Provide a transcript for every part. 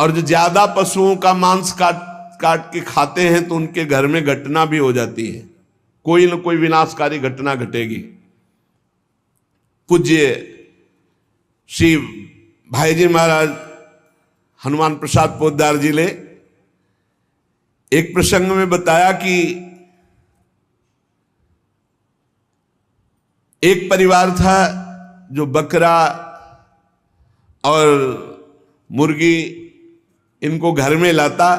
और जो ज्यादा पशुओं का मांस काट काट के खाते हैं तो उनके घर में घटना भी हो जाती है, कोई न कोई विनाशकारी घटना घटेगी। पूज्य श्री भाईजी महाराज हनुमान प्रसाद पोद्दार जी ने एक प्रसंग में बताया कि एक परिवार था जो बकरा और मुर्गी इनको घर में लाता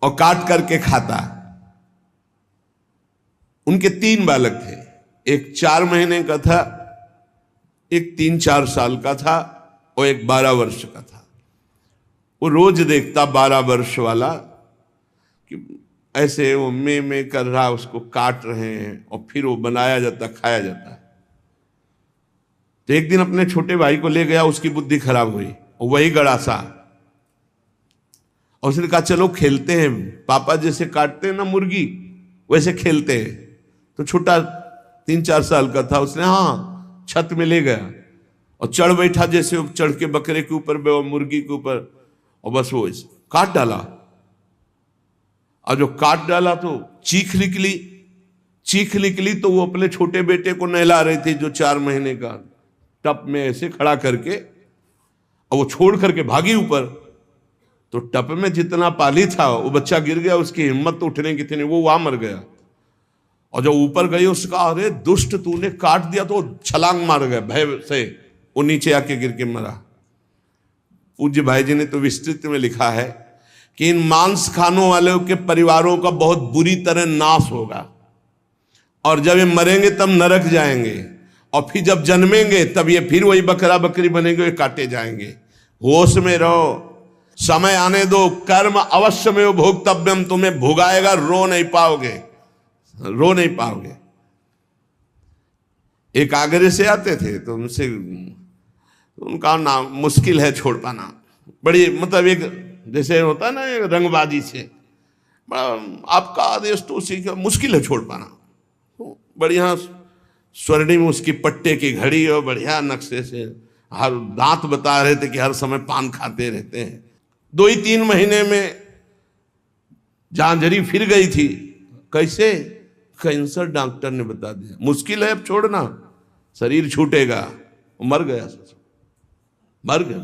और काट करके खाता। उनके 3 बालक थे, एक 4 महीने का था, एक 3-4 साल का था और एक 12 वर्ष का था। वो रोज देखता 12 वर्ष वाला कि ऐसे वो में कर रहा, उसको काट रहे हैं और फिर वो बनाया जाता, खाया जाता। तो एक दिन अपने छोटे भाई को ले गया, उसकी बुद्धि खराब हुई और वही गड़ासा, और उसने कहा चलो खेलते हैं, पापा जैसे काटते हैं ना मुर्गी वैसे खेलते हैं। तो छोटा 3-4 साल का था, उसने हाँ छत में ले गया और चढ़ बैठा, जैसे चढ़ के बकरे के ऊपर मुर्गी के ऊपर, और बस वो काट डाला। और जो काट डाला तो चीख निकली तो वो अपने छोटे बेटे को नहला रही थी जो 4 महीने का, टप में ऐसे खड़ा करके, और वो छोड़ करके भागी ऊपर। तो टप में जितना पानी था वो बच्चा गिर गया, उसकी हिम्मत तो उठने की थी नहीं, वो वहां मर गया। और जब ऊपर गई उसका, अरे दुष्ट तूने काट दिया, तो छलांग मार गया भय से, वो नीचे आके गिर के मरा। पूज्य भाई जी ने तो विस्तृत में लिखा है कि इन मांस खानों वालों के परिवारों का बहुत बुरी तरह नाश होगा, और जब ये मरेंगे तब नरक जाएंगे, और फिर जब जन्मेंगे तब ये फिर वही बकरा बकरी बनेंगे, ये काटे जाएंगे। होश में रहो, समय आने दो, कर्म अवश्य में भोक्तव्यम, तुम्हें भुगाएगा, रो नहीं पाओगे। एक आगरे से आते थे तो उनका नाम मुश्किल है छोड़ पाना, बड़ी मतलब एक जैसे होता है ना रंगबाजी से, आपका आदेश तो उसी का मुश्किल है छोड़ पाना। तो बढ़िया स्वर्णिम उसकी पट्टे की घड़ी और बढ़िया नक्शे से, हर दांत बता रहे थे कि हर समय पान खाते रहते हैं। 2-3 महीने में झांझरी फिर गई थी। कैसे? कैंसर डॉक्टर ने बता दिया, मुश्किल है अब छोड़ना, शरीर छूटेगा। मर गया,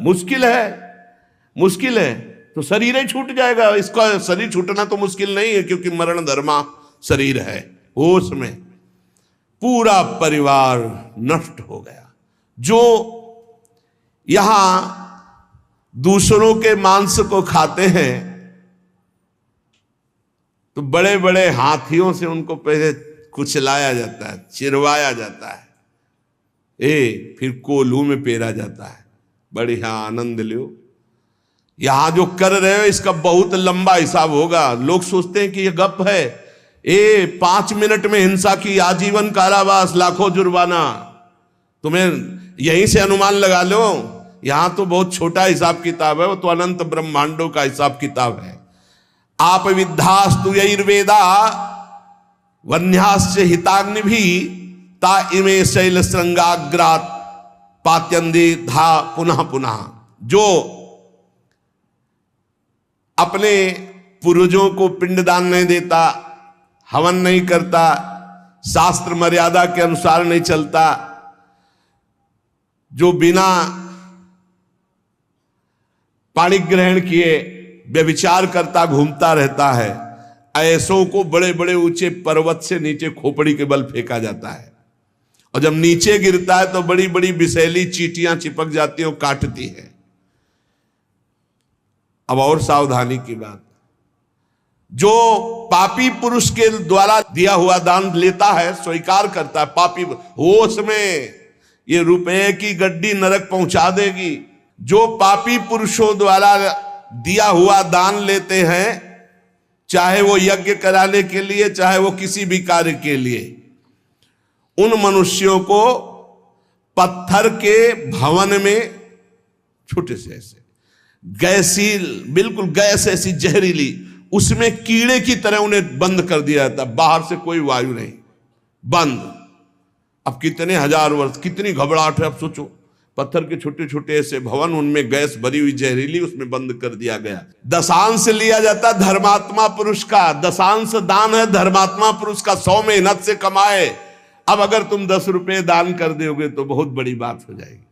मुश्किल है तो शरीर ही छूट जाएगा। इसका शरीर छूटना तो मुश्किल नहीं है, क्योंकि मरण धर्मा शरीर है। होश में पूरा परिवार नष्ट हो गया। जो यहां दूसरों के मांस को खाते हैं तो बड़े बड़े हाथियों से उनको पहले कुचलाया जाता है, चिरवाया जाता है, फिर कोल्हू में पेरा जाता है। बढ़िया आनंद लो। यहां जो कर रहे हो इसका बहुत लंबा हिसाब होगा। लोग सोचते हैं कि ये गप है, 5 मिनट में हिंसा की आजीवन कारावास, लाखों जुर्माना। तुम्हें यहीं से अनुमान लगा लो, यहां तो बहुत छोटा हिसाब किताब है, वो तो अनंत ब्रह्मांडों का हिसाब किताब है। आप विद्धास्तु यैर्वेदा वन्यास्य हिताग्नि भी ता इमे शैल श्रृंगाग्रात पात्यंदी धा पुनः पुनः। जो अपने पूर्वजों को पिंडदान नहीं देता, हवन नहीं करता, शास्त्र मर्यादा के अनुसार नहीं चलता, जो बिना पाणी ग्रहण किए व्यभिचार करता घूमता रहता है, ऐसों को बड़े बड़े ऊंचे पर्वत से नीचे खोपड़ी के बल फेंका जाता है। और जब नीचे गिरता है तो बड़ी बड़ी विषैली चींटियां चिपक जाती हैं और काटती है। अब और सावधानी की बात, जो पापी पुरुष के द्वारा दिया हुआ दान लेता है, स्वीकार करता है, पापी होश में, ये रुपए की गड्डी नरक पहुंचा देगी। जो पापी पुरुषों द्वारा दिया हुआ दान लेते हैं, चाहे वो यज्ञ कराने के लिए, चाहे वो किसी भी कार्य के लिए, उन मनुष्यों को पत्थर के भवन में छोटे से ऐसे गैसील, बिल्कुल गैस ऐसी जहरीली, उसमें कीड़े की तरह उन्हें बंद कर दिया जाता, बाहर से कोई वायु नहीं, बंद। अब कितने हजार वर्ष, कितनी घबराहट है। अब सोचो पत्थर के छोटे छोटे ऐसे भवन, उनमें गैस भरी हुई जहरीली, उसमें बंद कर दिया गया। दशांश लिया जाता धर्मात्मा पुरुष का, दशांश दान है धर्मात्मा पुरुष का, 100 मेहनत से कमाए। अब अगर तुम 10 रुपए दान कर दोगे तो बहुत बड़ी बात हो जाएगी।